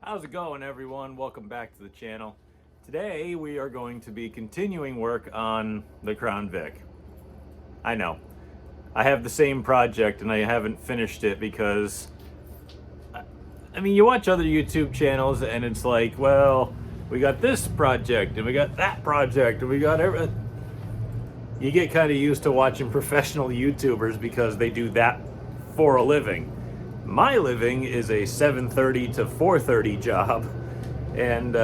How's it going, everyone? Welcome back to the channel. Today we are going to be continuing work on the Crown Vic. I know, I have the same project and I haven't finished it because I mean, you watch other YouTube channels and it's like, well, we got this project and we got that project and we got everything. You get kind of used to watching professional YouTubers because they do that for a living. My living is a 7:30 to 4:30 job, and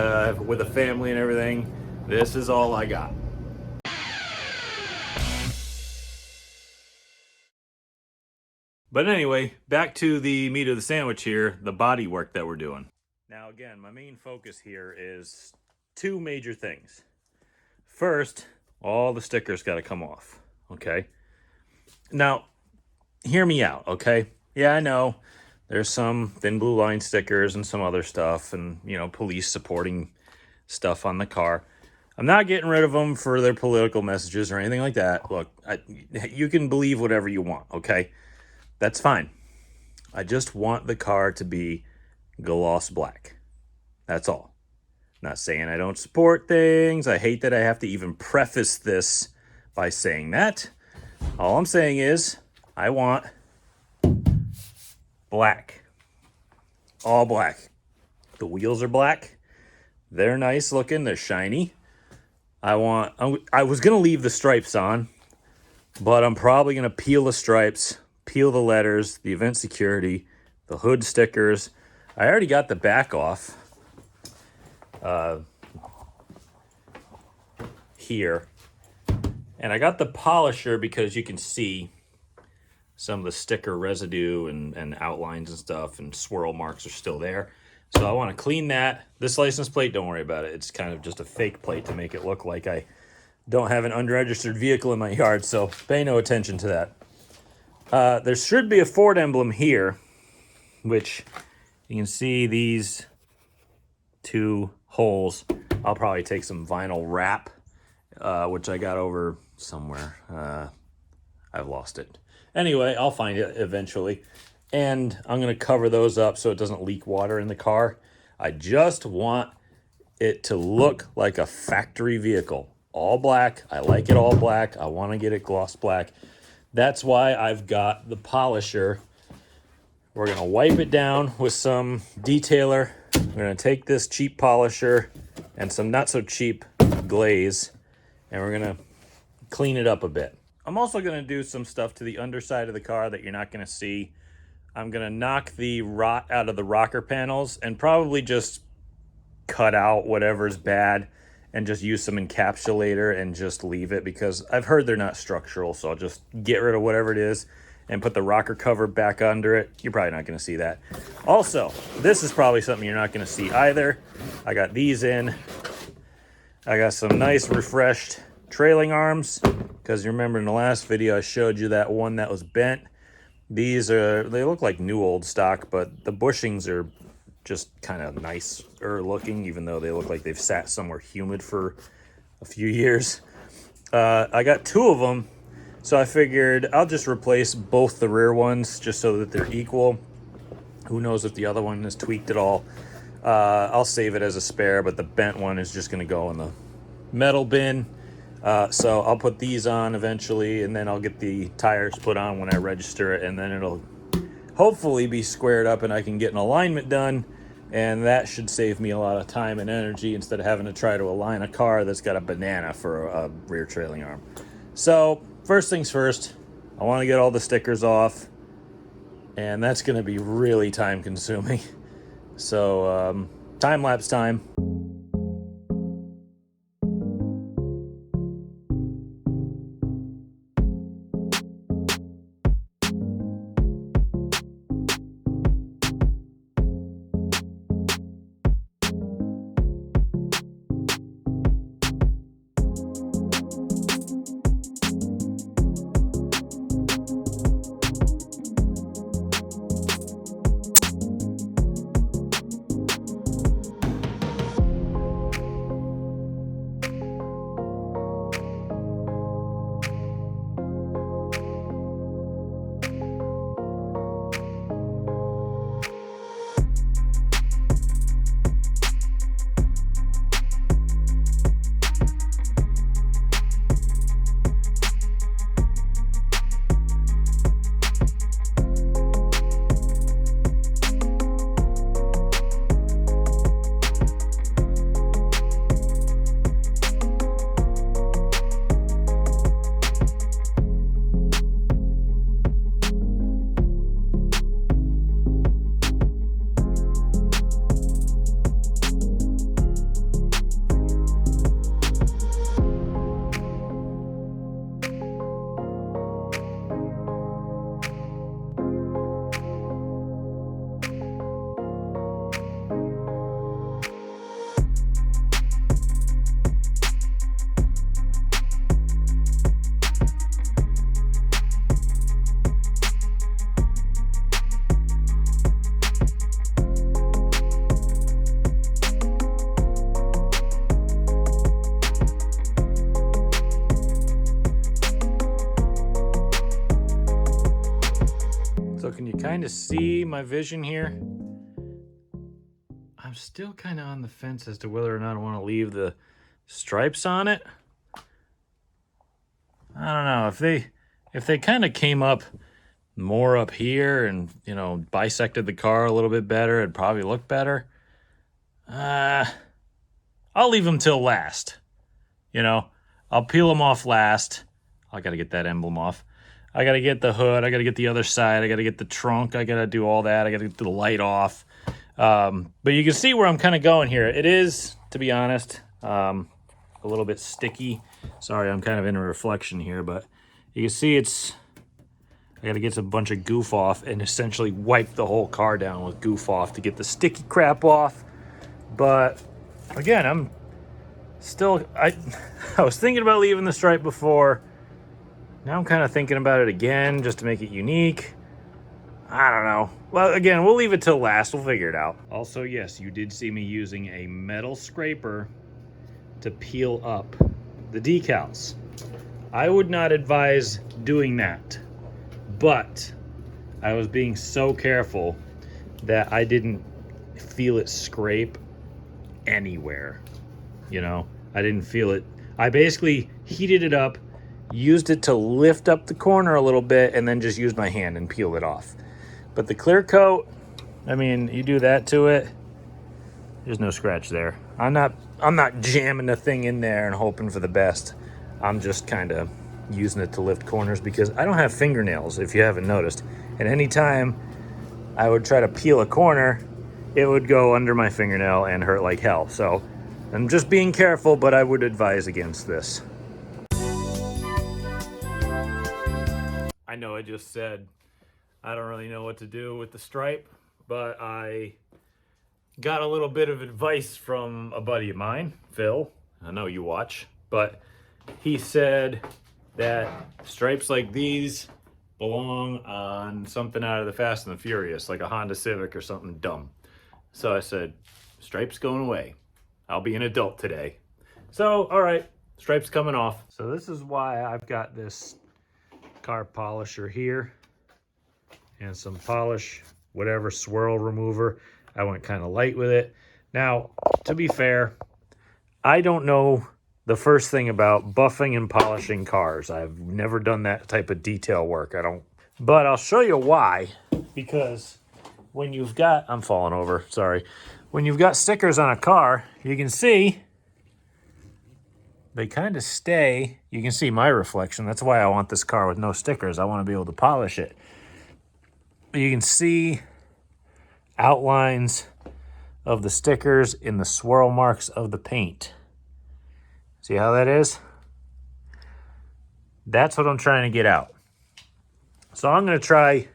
with a family and everything, this is all I got. But anyway, back to the meat of the sandwich here, the body work that we're doing. Now again, my main focus here is two major things. First, all the stickers got to come off, okay? Now, hear me out, okay? Yeah, I know there's some thin blue line stickers and some other stuff and, you know, police supporting stuff on the car. I'm not getting rid of them for their political messages or anything like that. Look, you can believe whatever you want, okay? That's fine. I just want the car to be gloss black. That's all. Not saying I don't support things. I hate that I have to even preface this by saying that. All I'm saying is I want black. All black. The wheels are black. They're nice looking. They're shiny. I was going to leave the stripes on, but I'm probably going to peel the stripes, peel the letters, the event security, the hood stickers. I already got the back off here. And I got the polisher because you can see some of the sticker residue and outlines and stuff, and swirl marks are still there. So I want to clean that. This license plate, don't worry about it. It's kind of just a fake plate to make it look like I don't have an unregistered vehicle in my yard, so pay no attention to that. There should be a Ford emblem here, which you can see these two holes. I'll probably take some vinyl wrap, which I got over somewhere. I've lost it. Anyway, I'll find it eventually. And I'm going to cover those up so it doesn't leak water in the car. I just want it to look like a factory vehicle. All black. I like it all black. I want to get it gloss black. That's why I've got the polisher. We're going to wipe it down with some detailer. We're going to take this cheap polisher and some not so cheap glaze, and we're going to clean it up a bit. I'm also going to do some stuff to the underside of the car that you're not going to see. I'm going to knock the rot out of the rocker panels and probably just cut out whatever's bad and just use some encapsulator and just leave it, because I've heard they're not structural, so I'll just get rid of whatever it is and put the rocker cover back under it. You're probably not going to see that. Also, this is probably something you're not going to see either. I got these in. I got some nice refreshed trailing arms, because you remember in the last video I showed you that one that was bent. They look like new old stock, but the bushings are just kind of nicer looking, even though they look like they've sat somewhere humid for a few years. I got two of them, so I figured I'll just replace both the rear ones just so that they're equal. Who knows if the other one is tweaked at all. I'll save it as a spare, but the bent one is just going to go in the metal bin. So I'll put these on eventually, and then I'll get the tires put on when I register it, and then it'll hopefully be squared up and I can get an alignment done, and that should save me a lot of time and energy instead of having to try to align a car that's got a banana for a rear trailing arm. So first things first, I want to get all the stickers off, and that's going to be really time consuming. So time-lapse time. kind of see my vision here? I'm still kind of on the fence as to whether or not I want to leave the stripes on it. I don't know. If they kind of came up more up here and, you know, bisected the car a little bit better, it'd probably look better. I'll leave them till last. You know, I'll peel them off last. I got to get that emblem off. I got to get the hood. I got to get the other side. I got to get the trunk. I got to do all that. I got to get the light off. But you can see where I'm kind of going here. It is, to be honest, a little bit sticky. Sorry, I'm kind of in a reflection here, but you can see I got to get a bunch of goof off and essentially wipe the whole car down with goof off to get the sticky crap off. But again, I'm still, I was thinking about leaving the stripe before. Now I'm kind of thinking about it again just to make it unique. I don't know. Well, again, we'll leave it till last. We'll figure it out. Also, yes, you did see me using a metal scraper to peel up the decals. I would not advise doing that, but I was being so careful that I didn't feel it scrape anywhere. You know, I didn't feel it. I basically heated it up, used it to lift up the corner a little bit, and then just used my hand and peeled it off. But the clear coat, I mean, you do that to it, there's no scratch there. I'm not jamming the thing in there and hoping for the best. I'm just kind of using it to lift corners because I don't have fingernails, if you haven't noticed. And anytime I would try to peel a corner, it would go under my fingernail and hurt like hell. So I'm just being careful, but I would advise against this. I know I just said I don't really know what to do with the stripe, but I got a little bit of advice from a buddy of mine, Phil. I know you watch, but he said that stripes like these belong on something out of the Fast and the Furious, like a Honda Civic or something dumb. So I said, stripes going away. I'll be an adult today. So, all right, stripes coming off. So this is why I've got this car polisher here and some polish, whatever, swirl remover. I went kind of light with it. Now, to be fair, I don't know the first thing about buffing and polishing cars. I've never done that type of detail work. But I'll show you why. Because when you've got, I'm falling over, sorry. When you've got stickers on a car, you can see they kind of stay. You can see my reflection. That's why I want this car with no stickers. I want to be able to polish it. You can see outlines of the stickers in the swirl marks of the paint. See how that is? That's what I'm trying to get out. So I'm going to try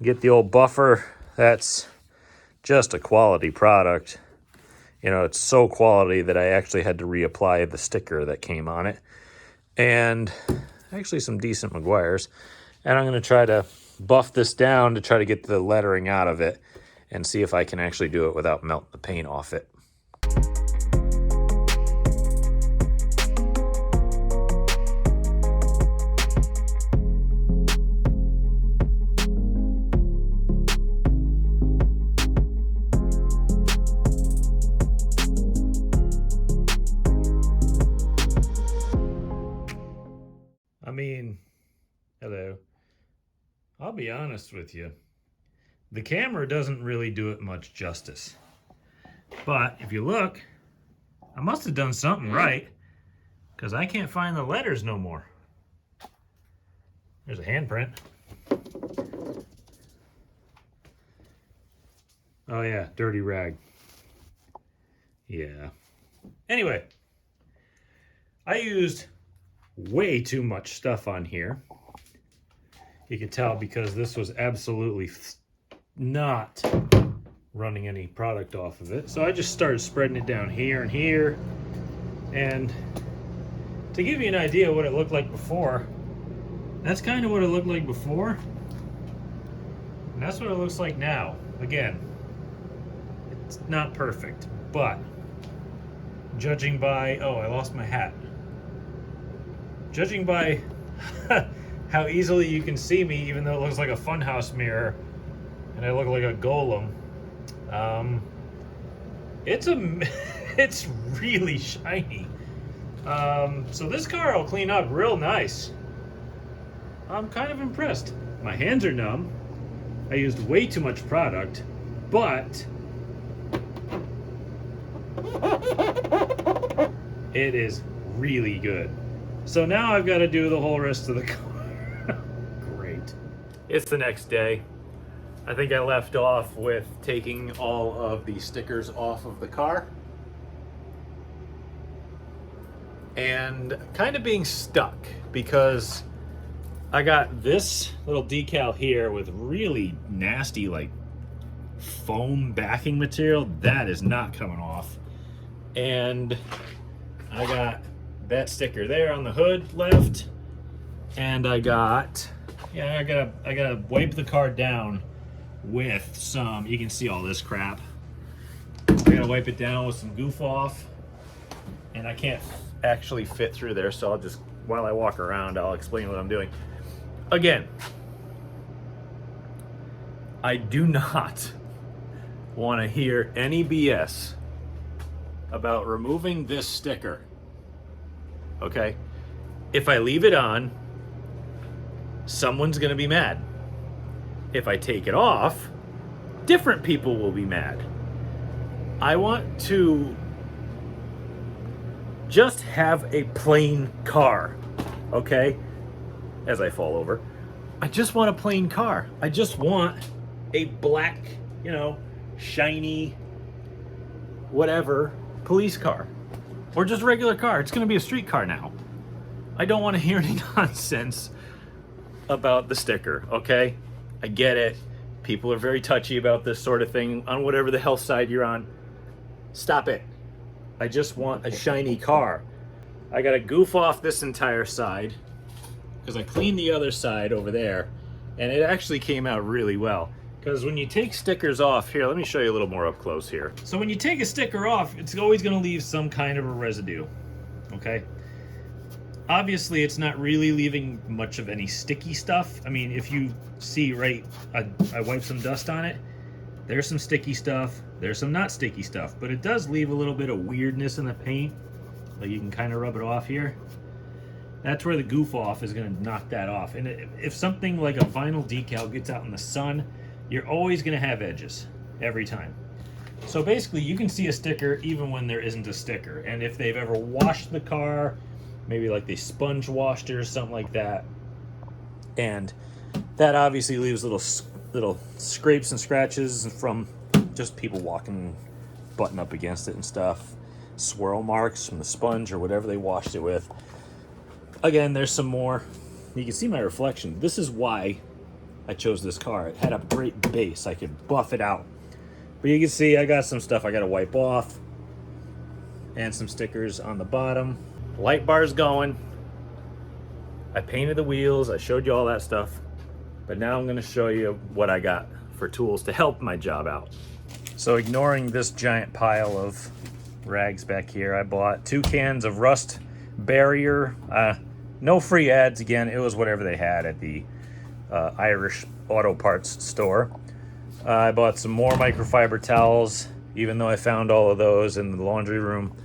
get the old buffer. That's just a quality product. You know, it's so quality that I actually had to reapply the sticker that came on it. And actually some decent Meguiar's. And I'm going to try to buff this down to try to get the lettering out of it and see if I can actually do it without melting the paint off it. I mean, hello. I'll be honest with you. The camera doesn't really do it much justice. But if you look, I must have done something right because I can't find the letters no more. There's a handprint. Oh yeah, dirty rag. Yeah. Anyway, I used way too much stuff on here. You can tell because this was absolutely not running any product off of it. So I just started spreading it down here and here. And to give you an idea of what it looked like before, that's kind of what it looked like before. And that's what it looks like now. Again, it's not perfect, but judging by, oh, I lost my hat. Judging by how easily you can see me, even though it looks like a funhouse mirror and I look like a golem. It's it's really shiny. So this car will clean up real nice. I'm kind of impressed. My hands are numb. I used way too much product, but it is really good. So now I've got to do the whole rest of the car. Great. It's the next day. I think I left off with taking all of the stickers off of the car and kind of being stuck because I got this little decal here with really nasty like foam backing material that is not coming off, and I got that sticker there on the hood left, and I gotta wipe the car down with some, you can see all this crap. I gotta wipe it down with some goof off, and I can't actually fit through there, so I'll just, while I walk around, I'll explain what I'm doing. Again, I do not want to hear any BS about removing this sticker, okay? If I leave it on, someone's gonna be mad. If I take it off, different people will be mad. I want to just have a plain car, okay? As I fall over, I just want a plain car. I just want a black, you know, shiny, whatever, police car. Or just regular car. It's gonna be a street car now. I don't want to hear any nonsense about the sticker, okay? I get it. People are very touchy about this sort of thing on whatever the hell side you're on. Stop it. I just want a shiny car. I gotta goof off this entire side because I cleaned the other side over there, and it actually came out really well. Because when you take stickers off, here, let me show you a little more up close here. So when you take a sticker off, it's always gonna leave some kind of a residue, okay? Obviously, it's not really leaving much of any sticky stuff. I mean, if you see, right, I wiped some dust on it. There's some sticky stuff. There's some not sticky stuff. But it does leave a little bit of weirdness in the paint. Like you can kind of rub it off here. That's where the goof off is going to knock that off. And if something like a vinyl decal gets out in the sun, you're always going to have edges every time. So basically, you can see a sticker even when there isn't a sticker. And if they've ever washed the car, maybe like they sponge washed it or something like that, and that obviously leaves little scrapes and scratches from just people walking, butting up against it and stuff, swirl marks from the sponge or whatever they washed it with. Again, there's some more. You can see my reflection. This is why I chose this car. It had a great base. I could buff it out. But you can see I got some stuff I got to wipe off, and some stickers on the bottom. Light bar's going. I painted the wheels. I showed you all that stuff. But now I'm going to show you what I got for tools to help my job out. So ignoring this giant pile of rags back here, I bought 2 cans of rust barrier. No free ads again. It was whatever they had at the Irish auto parts store. I bought some more microfiber towels, even though I found all of those in the laundry room.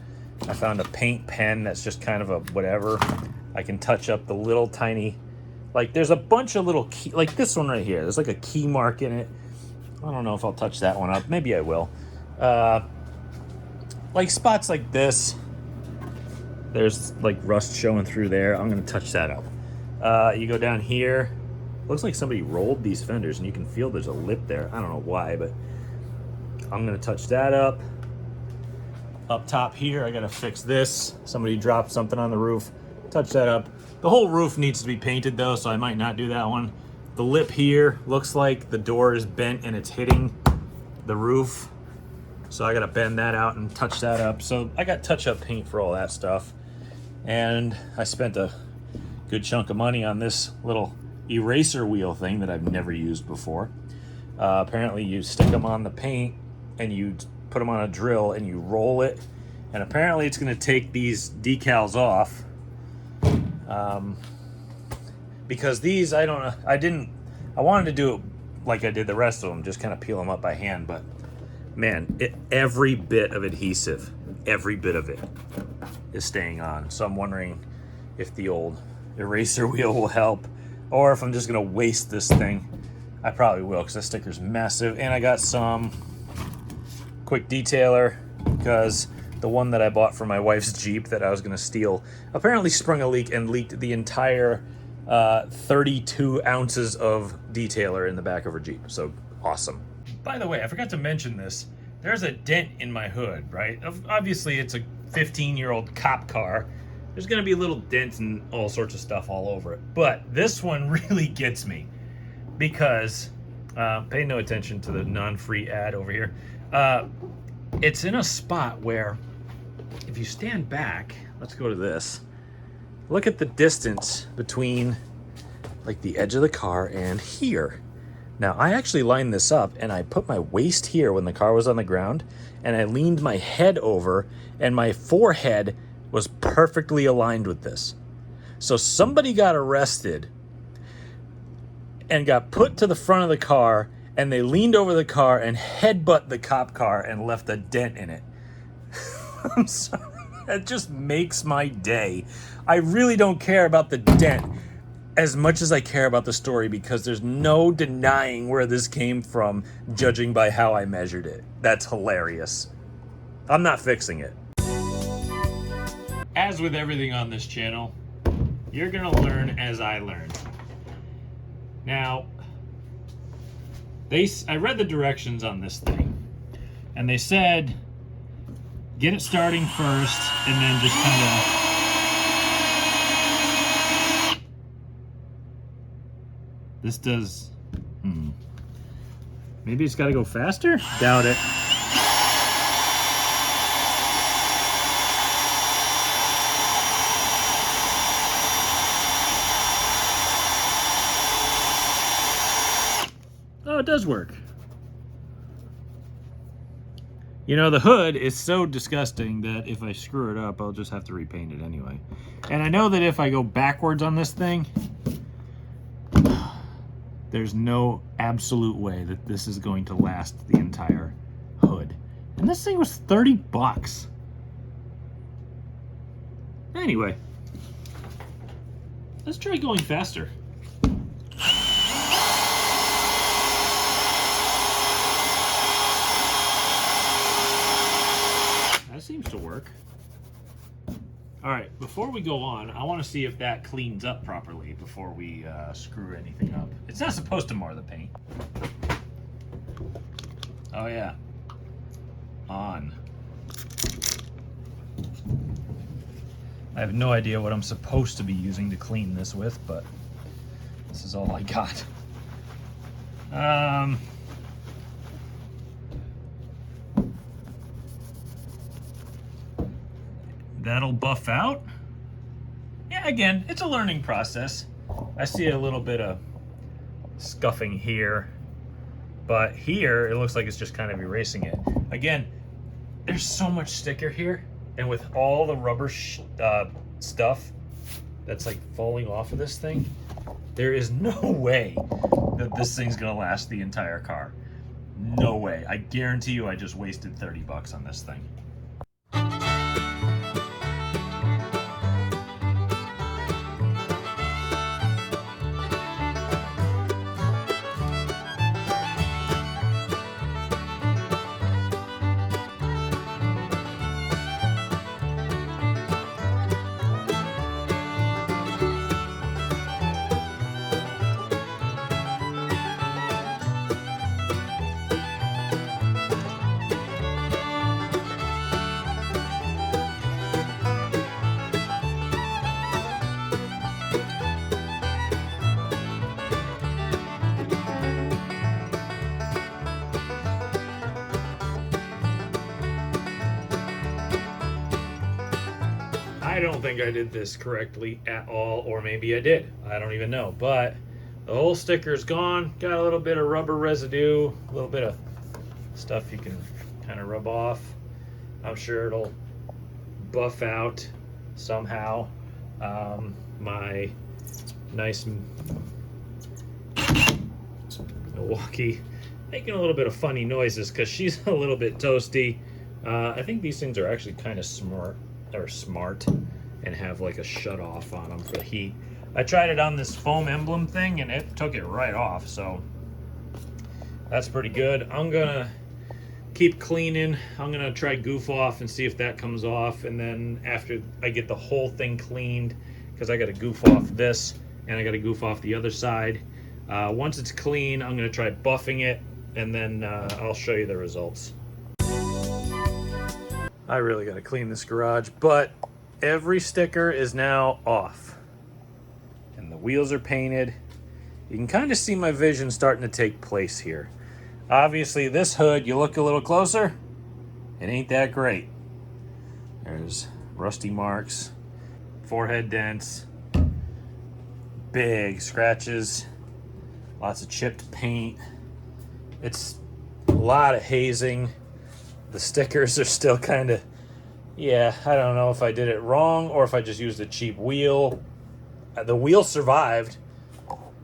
I found a paint pen that's just kind of a whatever. I can touch up the little tiny, like there's a bunch of little key, like this one right here. There's like a key mark in it. I don't know if I'll touch that one up. Maybe I will. Like spots like this. There's like rust showing through there. I'm gonna touch that up. You go down here. Looks like somebody rolled these fenders and you can feel there's a lip there. I don't know why, but I'm gonna touch that up. Up top here, I gotta fix this. Somebody dropped something on the roof. Touch that up. The whole roof needs to be painted though, so I might not do that one. The lip here looks like the door is bent and it's hitting the roof. So I gotta bend that out and touch that up. So I got touch-up paint for all that stuff. And I spent a good chunk of money on this little eraser wheel thing that I've never used before. Apparently you stick them on the paint and you put them on a drill and you roll it, and apparently it's going to take these decals off. because these, I don't know, I wanted to do it like I did the rest of them, just kind of peel them up by hand, but man, every bit of adhesive, every bit of it is staying on. So I'm wondering if the old eraser wheel will help, or if I'm just gonna waste this thing. I probably will, because that sticker's massive. And I got some quick detailer, because the one that I bought for my wife's Jeep that I was gonna steal apparently sprung a leak and leaked the entire 32 ounces of detailer in the back of her Jeep. So awesome. By the way, I forgot to mention this. There's a dent in my hood, right? Obviously, it's a 15-year-old cop car. There's gonna be little dents and all sorts of stuff all over it. But this one really gets me, because, pay no attention to the non-free ad over here. It's in a spot where, if you stand back, let's go to this. Look at the distance between like the edge of the car and here. Now, I actually lined this up and I put my waist here when the car was on the ground, and I leaned my head over, and my forehead was perfectly aligned with this. So somebody got arrested and got put to the front of the car, and they leaned over the car and headbutt the cop car and left a dent in it. I'm sorry. That just makes my day. I really don't care about the dent as much as I care about the story, because there's no denying where this came from, judging by how I measured it. That's hilarious. I'm not fixing it. As with everything on this channel, you're gonna learn as I learn. Now, I read the directions on this thing, and they said get it starting first, and then just kind of this does. Maybe it's got to go faster? Doubt it. Oh, it does work. You know, the hood is so disgusting that if I screw it up, I'll just have to repaint it anyway. And I know that if I go backwards on this thing, there's no absolute way that this is going to last the entire hood. And this thing was 30 bucks. Anyway, let's try going faster. That seems to work. All right, before we go on, I want to see if that cleans up properly before we screw anything up. It's not supposed to mar the paint. Oh yeah, on. I have no idea what I'm supposed to be using to clean this with, but this is all I got. That'll buff out. Yeah, again, it's a learning process. I see a little bit of scuffing here, but here it looks like it's just kind of erasing it. Again, there's so much sticker here, and with all the rubber stuff that's like falling off of this thing, there is no way that this thing's gonna last the entire car. No way. I guarantee you I just wasted 30 bucks on this thing. I don't think I did this correctly at all, or maybe I did. I don't even know. But the whole sticker's gone. Got a little bit of rubber residue, a little bit of stuff you can kind of rub off. I'm sure it'll buff out somehow. My Nice Milwaukee. Making a little bit of funny noises because she's a little bit toasty. I think these things are actually kind of smart and have like a shut off on them for the heat. I tried it on this foam emblem thing and it took it right off, so that's pretty good. I'm gonna keep cleaning. I'm gonna try goof off and see if that comes off, and then after I get the whole thing cleaned, because I gotta goof off this and I gotta goof off the other side. Once it's clean, I'm gonna try buffing it, and then I'll show you the results. I really gotta clean this garage, but every sticker is now off. And the wheels are painted. You can kind of see my vision starting to take place here. Obviously, this hood, you look a little closer, it ain't that great. There's rusty marks, forehead dents, big scratches, lots of chipped paint. It's a lot of hazing. The stickers are still kind of, yeah, I don't know if I did it wrong or if I just used a cheap wheel. The wheel survived.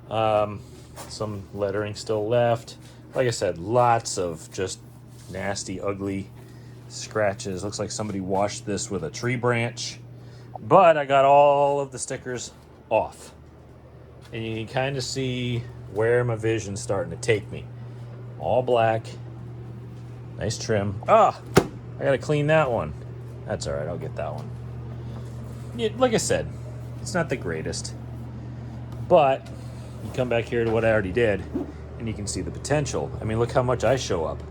Some lettering still left. Like I said, lots of just nasty, ugly scratches. Looks like somebody washed this with a tree branch. But I got all of the stickers off. And you can kind of see where my vision's starting to take me. All black. Nice trim. I gotta clean that one. That's all right, I'll get that one. Yeah, like I said, it's not the greatest. But you come back here to what I already did, and you can see the potential. I mean, look how much I show up.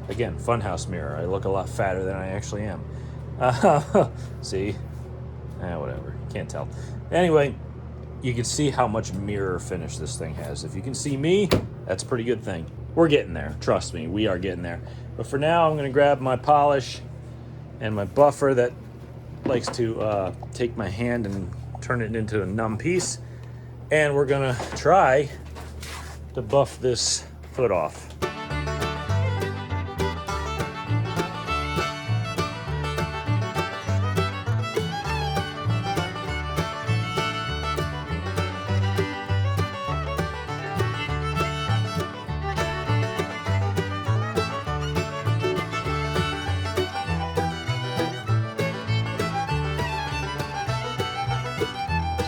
Again, funhouse mirror. I look a lot fatter than I actually am. See? Whatever. Can't tell. Anyway, you can see how much mirror finish this thing has. If you can see me, that's a pretty good thing. We're getting there. Trust me, we are getting there. But for now, I'm going to grab my polish and my buffer that likes to take my hand and turn it into a numb piece. And we're going to try to buff this foot off.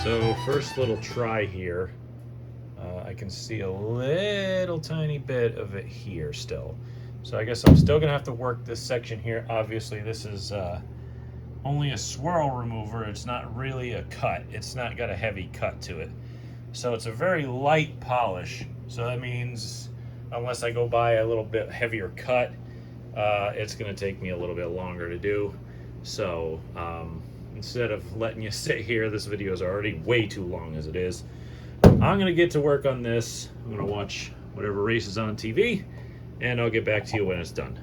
So first little try here, I can see a little tiny bit of it here still. So I guess I'm still gonna have to work this section here. Obviously this is only a swirl remover. It's not really a cut. It's not got a heavy cut to it. So it's a very light polish. So that means unless I go buy a little bit heavier cut, it's gonna take me a little bit longer to do. So instead of letting you sit here, this video is already way too long as it is. I'm gonna get to work on this. I'm gonna watch whatever race is on TV, and I'll get back to you when it's done.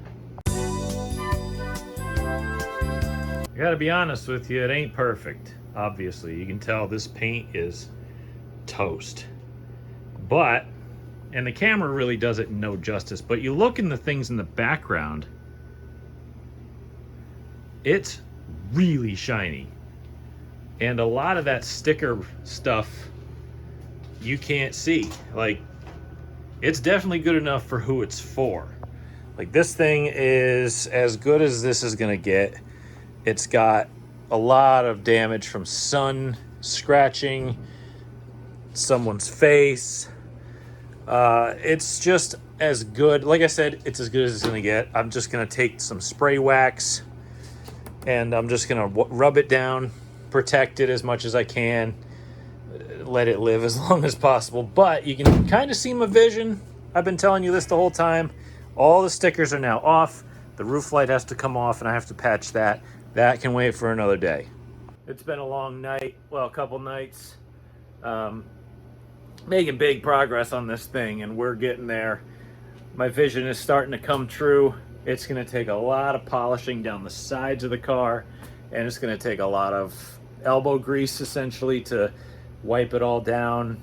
I gotta be honest with you, it ain't perfect. Obviously, you can tell this paint is toast. But, and the camera really does it no justice, but you look in the things in the background, it's really shiny. And a lot of that sticker stuff you can't see. Like, it's definitely good enough for who it's for. Like, this thing is as good as this is gonna get. It's got a lot of damage from sun scratching someone's face. It's just as good. Like I said, it's as good as it's gonna get. I'm just gonna take some spray wax and I'm just gonna rub it down, protect it as much as I can, let it live as long as possible. But you can kind of see my vision. I've been telling you this the whole time. All the stickers are now off. The roof light has to come off and I have to patch that. That can wait for another day. It's been a long night, well, a couple nights. Making big progress on this thing, and we're getting there. My vision is starting to come true. It's gonna take a lot of polishing down the sides of the car, and it's gonna take a lot of elbow grease essentially to wipe it all down,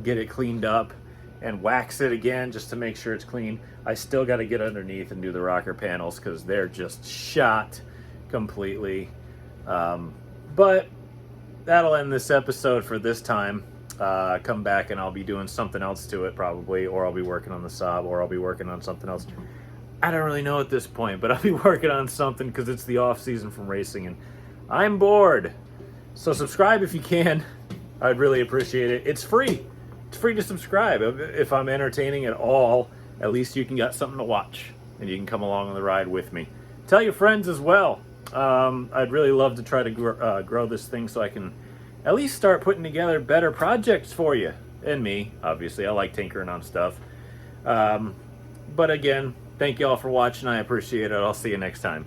get it cleaned up, and wax it again just to make sure it's clean. I still gotta get underneath and do the rocker panels because they're just shot completely. But that'll end this episode for this time. come back and I'll be doing something else to it probably, or I'll be working on the Saab, or I'll be working on something else. I don't really know at this point, but I'll be working on something because it's the off season from racing and I'm bored. So subscribe if you can. I'd really appreciate it. It's free. It's free to subscribe. If I'm entertaining at all, at least you can get something to watch and you can come along on the ride with me. Tell your friends as well. I'd really love to try to grow this thing so I can at least start putting together better projects for you and me. Obviously, I like tinkering on stuff. But again, thank you all for watching. I appreciate it. I'll see you next time.